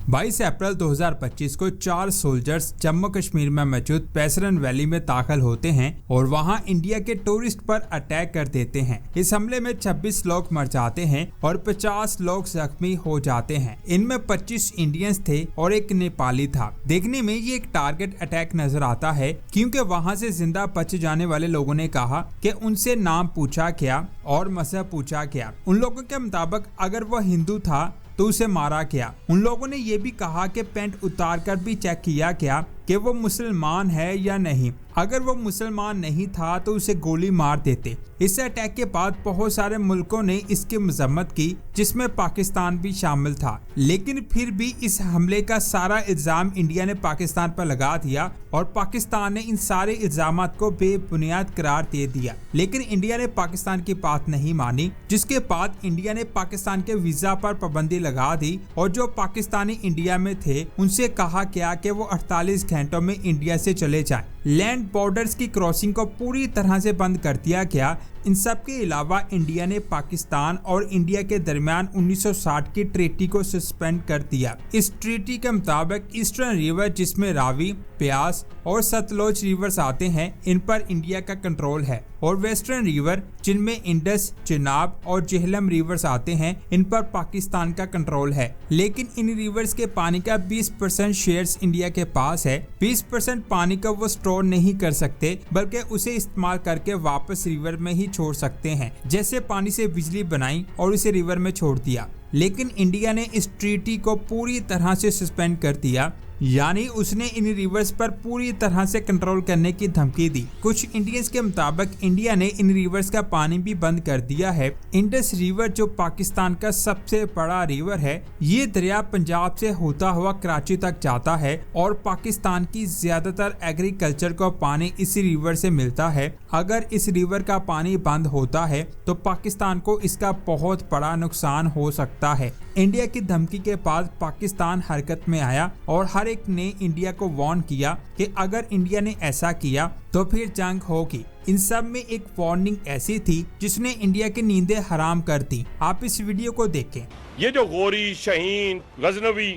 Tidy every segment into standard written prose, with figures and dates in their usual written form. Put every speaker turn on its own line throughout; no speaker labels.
22 अप्रैल 2025 को 4 सोल्जर्स जम्मू कश्मीर में मौजूद पैसरन वैली में दाखिल होते हैं और वहां इंडिया के टूरिस्ट पर अटैक कर देते हैं। इस हमले में 26 लोग मर जाते हैं और 50 लोग जख्मी हो जाते हैं। इनमें 25 इंडियंस थे और एक नेपाली था। देखने में ये एक टारगेट अटैक नजर आता है क्योंकि वहां से जिंदा बच जाने वाले लोगों ने कहा कि उनसे नाम पूछा गया और मजहब पूछा गया। उन लोगों के मुताबिक अगर वो हिंदू था तो उसे मारा गया। उन लोगों ने ये भी कहा कि पैंट उतार कर भी चेक किया गया कि वो मुसलमान है या नहीं। अगर वो मुसलमान नहीं था तो उसे गोली मार देते। इस अटैक के बाद बहुत सारे मुल्कों ने इसकी मजम्मत की, जिसमें पाकिस्तान भी शामिल था। लेकिन फिर भी इस हमले का सारा इल्जाम इंडिया ने पाकिस्तान पर लगा दिया और पाकिस्तान ने इन सारे इल्जामात को बेबुनियाद करार दे दिया। लेकिन इंडिया ने पाकिस्तान की बात नहीं मानी, जिसके बाद इंडिया ने पाकिस्तान के वीजा पर पाबंदी लगा दी और जो पाकिस्तानी इंडिया में थे उनसे कहा गया कि वो 48 घंटों में इंडिया से चले जाएं। लैंड बॉर्डर्स की क्रॉसिंग को पूरी तरह से बंद कर दिया गया। इन सब के अलावा इंडिया ने पाकिस्तान और इंडिया के दरमियान 1960 की ट्रीटी को सस्पेंड कर दिया। इस ट्रीटी के मुताबिक ईस्टर्न रिवर, जिसमें रावी, ब्यास और सतलुज रिवर्स आते हैं, इन पर इंडिया का कंट्रोल है और वेस्टर्न रिवर, जिनमें इंडस, चिनाब और जेहलम रिवर्स आते हैं, इन पर पाकिस्तान का कंट्रोल है। लेकिन इन रिवर्स के पानी का 20% शेयर्स इंडिया के पास है। 20% पानी को वो स्टोर नहीं कर सकते, बल्कि उसे इस्तेमाल करके वापस रिवर में ही छोड़ सकते हैं। जैसे पानी से बिजली बनाई और उसे रिवर में छोड़ दिया। लेकिन इंडिया ने इस ट्रीटी को पूरी तरह से सस्पेंड कर दिया, यानी उसने इन रिवर्स पर पूरी तरह से कंट्रोल करने की धमकी दी। कुछ इंडियंस के मुताबिक इंडिया ने इन रिवर्स का पानी भी बंद कर दिया है। इंडस रिवर, जो पाकिस्तान का सबसे बड़ा रिवर है, ये दरिया पंजाब से होता हुआ कराची तक जाता है और पाकिस्तान की ज्यादातर एग्रीकल्चर को पानी इस रिवर से मिलता है। अगर इस रिवर का पानी बंद होता है तो पाकिस्तान को इसका बहुत बड़ा नुकसान हो सकता है। इंडिया की धमकी के बाद पाकिस्तान हरकत में आया और हर एक ने इंडिया को वार्न किया कि अगर इंडिया ने ऐसा किया तो फिर जंग होगी। इन सब में एक वार्निंग ऐसी थी जिसने इंडिया की नींदें हराम कर दी। आप इस वीडियो को देखें।
ये जो गोरी, शहीन, गजनवी,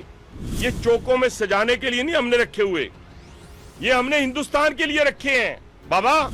ये चौकों में सजाने के लिए नहीं हमने रखे हुए, ये हमने हिंदुस्तान के लिए रखे हैं बाबा।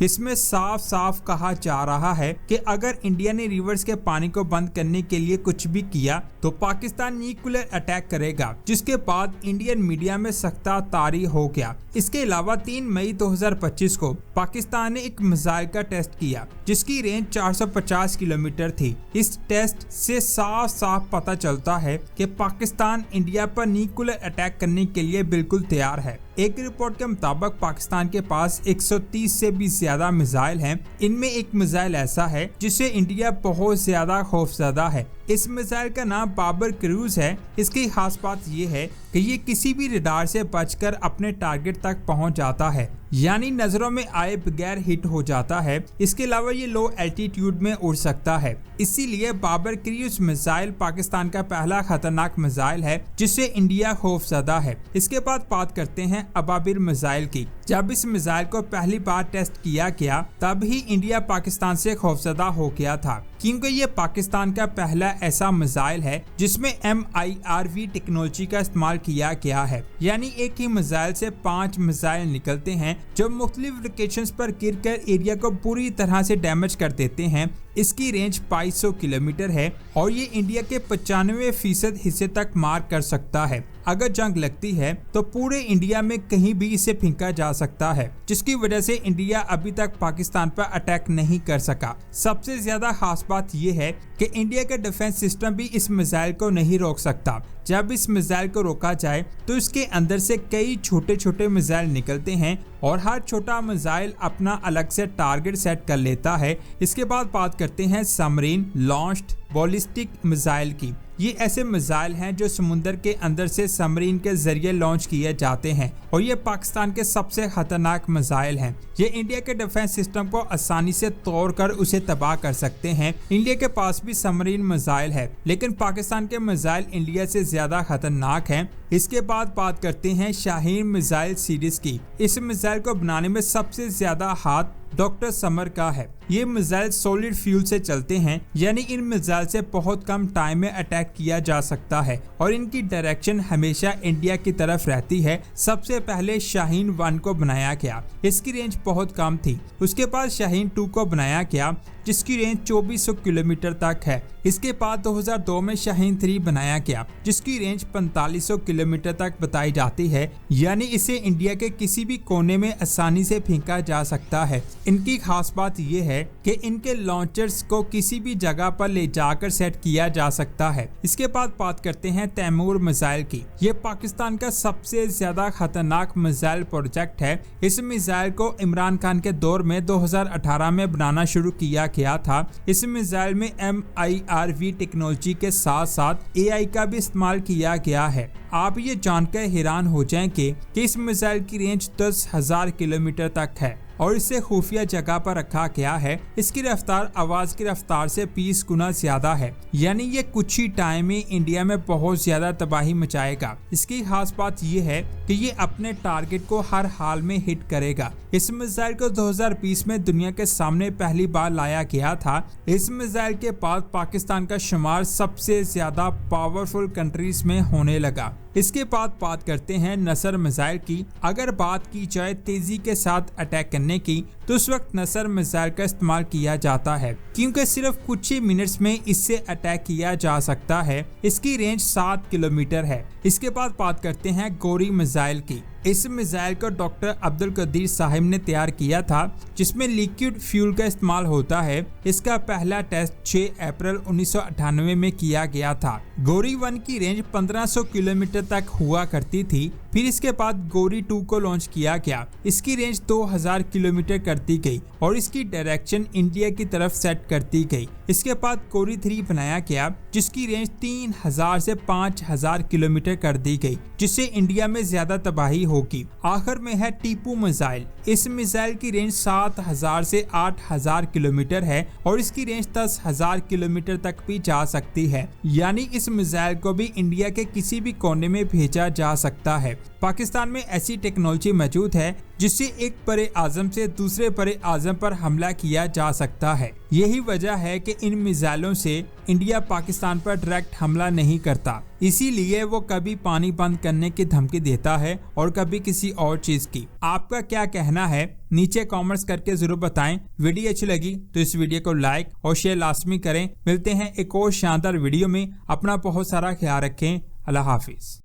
इसमें साफ साफ कहा जा रहा है कि अगर इंडिया ने रिवर्स के पानी को बंद करने के लिए कुछ भी किया तो पाकिस्तान न्यूक्लियर अटैक करेगा, जिसके बाद इंडियन मीडिया में सख्ता तारी हो गया। इसके अलावा 3 मई 2025 को पाकिस्तान ने एक मिसाइल का टेस्ट किया जिसकी रेंज 450 किलोमीटर थी। इस टेस्ट से साफ साफ पता चलता है कि पाकिस्तान इंडिया पर न्यूक्लियर अटैक करने के लिए बिल्कुल तैयार है। एक रिपोर्ट के मुताबिक पाकिस्तान के पास 130 से भी ज्यादा मिसाइल हैं। इनमें एक मिसाइल ऐसा है जिससे इंडिया बहुत ज्यादा खौफजदा है। इस मिसाइल का नाम बाबर क्रूज है। इसकी खास बात यह है कि ये किसी भी रडार से बचकर अपने टारगेट तक पहुंच जाता है, यानी नजरों में आए बगैर हिट हो जाता है। इसके अलावा ये लो एल्टीट्यूड में उड़ सकता है। इसीलिए बाबर क्रूज मिसाइल पाकिस्तान का पहला खतरनाक मिसाइल है जिससे इंडिया खौफजदा है। इसके बाद बात करते हैं अबाबिल मिसाइल की। जब इस मिसाइल को पहली बार टेस्ट किया गया तब ही इंडिया पाकिस्तान से खौफजदा हो गया था, क्योंकि ये पाकिस्तान का पहला ऐसा मिसाइल है जिसमें MIRV टेक्नोलॉजी का इस्तेमाल किया गया है। यानी एक ही मिसाइल से 5 मिसाइल निकलते हैं जो मुख्तलिफ लोकेशंस पर गिरकर एरिया को पूरी तरह से डैमेज कर देते हैं। इसकी रेंज 2200 किलोमीटर है और ये इंडिया के 95% हिस्से तक मार कर सकता है। अगर जंग लगती है तो पूरे इंडिया में कहीं भी इसे फेंका जा सकता है, जिसकी वजह से इंडिया अभी तक पाकिस्तान पर अटैक नहीं कर सका। सबसे ज्यादा खास बात यह है कि इंडिया का डिफेंस सिस्टम भी इस मिसाइल को नहीं रोक सकता। जब इस मिसाइल को रोका जाए तो इसके अंदर से कई छोटे छोटे मिसाइल निकलते हैं और हर छोटा मिसाइल अपना अलग से टारगेट सेट कर लेता है। इसके बाद बात करते हैं सबमरीन लॉन्च्ड बॉलिस्टिक मिसाइल की। ये ऐसे मिसाइल हैं जो समुद्र के अंदर से सबमरीन के जरिए लॉन्च किए जाते हैं और ये पाकिस्तान के सबसे खतरनाक मिसाइल हैं। ये इंडिया के डिफेंस सिस्टम को आसानी से तोड़कर उसे तबाह कर सकते हैं। इंडिया के पास भी सबमरीन मिसाइल है, लेकिन पाकिस्तान के मिसाइल इंडिया से ज्यादा खतरनाक हैं। इसके बाद बात करते हैं शाहीन मिसाइल सीरीज की। इस मिसाइल को बनाने में सबसे ज्यादा हाथ डॉक्टर समर का है। ये मिसाइल सॉलिड फ्यूल से चलते हैं, यानी इन मिसाइल से बहुत कम टाइम में अटैक किया जा सकता है और इनकी डायरेक्शन हमेशा इंडिया की तरफ रहती है। सबसे पहले शाहीन 1 को बनाया गया, इसकी रेंज बहुत कम थी। उसके बाद शाहीन 2 को बनाया गया जिसकी रेंज 2400 किलोमीटर तक है। इसके बाद 2002 में शाहीन 3 बनाया गया जिसकी रेंज 4500 किलोमीटर तक बताई जाती है, यानी इसे इंडिया के किसी भी कोने में आसानी से फेंका जा सकता है। इनकी खास बात यह है कि इनके लॉन्चर्स को किसी भी जगह पर ले जाकर सेट किया जा सकता है। इसके बाद बात करते हैं तैमूर मिसाइल की। ये पाकिस्तान का सबसे ज्यादा खतरनाक मिसाइल प्रोजेक्ट है। इस मिसाइल को इमरान खान के दौर में 2018 में बनाना शुरू किया गया था। इस मिसाइल में MIRV टेक्नोलॉजी के साथ साथ AI का भी इस्तेमाल किया गया है। आप ये जानकर हैरान हो जाएंगे कि इस मिसाइल की रेंज 10,000 किलोमीटर तक है और इसे खुफिया जगह पर रखा गया है। इसकी रफ्तार आवाज की रफ्तार से 20 गुना ज्यादा है, यानी ये कुछ ही टाइम में इंडिया में बहुत ज्यादा तबाही मचाएगा। इसकी खास बात ये है कि ये अपने टारगेट को हर हाल में हिट करेगा। इस मिसाइल को 2020 में दुनिया के सामने पहली बार लाया गया था। इस मिसाइल के बाद पाकिस्तान का शुमार सबसे ज्यादा पावरफुल कंट्रीज में होने लगा। इसके बाद बात करते हैं नसर मिसाइल की। अगर बात की जाए तेजी के साथ अटैक करने की, तो उस वक्त नसर मिसाइल का इस्तेमाल किया जाता है क्योंकि सिर्फ कुछ ही मिनट्स में इससे अटैक किया जा सकता है। इसकी रेंज 7 किलोमीटर है। इसके बाद बात करते हैं गौरी मिसाइल की। इस मिसाइल को डॉक्टर अब्दुल कदीर साहिब ने तैयार किया था जिसमें लिक्विड फ्यूल का इस्तेमाल होता है। इसका पहला टेस्ट 6 अप्रैल 1998 में किया गया था। गौरी 1 की रेंज 1500 किलोमीटर तक हुआ करती थी। फिर इसके बाद गौरी 2 को लॉन्च किया गया। इसकी रेंज 2000 किलोमीटर कर दी गई और इसकी डायरेक्शन इंडिया की तरफ सेट कर दी गई। इसके बाद गौरी 3 बनाया गया जिसकी रेंज 3000 से 5000 किलोमीटर कर दी गई, जिससे इंडिया में ज्यादा तबाही होगी। आखिर में है टीपू मिसाइल। इस मिसाइल की रेंज 7000 से 8000 किलोमीटर है और इसकी रेंज 10,000 किलोमीटर तक भी जा सकती है, यानी इस मिसाइल को भी इंडिया के किसी भी कोने में भेजा जा सकता है। पाकिस्तान में ऐसी टेक्नोलॉजी मौजूद है जिससे एक बड़े आजम से दूसरे बड़े आजम पर हमला किया जा सकता है। यही वजह है कि इन मिसाइलों से इंडिया पाकिस्तान पर डायरेक्ट हमला नहीं करता, इसीलिए वो कभी पानी बंद करने की धमकी देता है और कभी किसी और चीज की। आपका क्या कहना है नीचे कमेंट्स करके जरूर बताएं। वीडियो अच्छी लगी तो इस वीडियो को लाइक और शेयर लाजमी करें। मिलते हैं एक और शानदार वीडियो में। अपना बहुत सारा ख्याल रखें। अल्लाह हाफिज।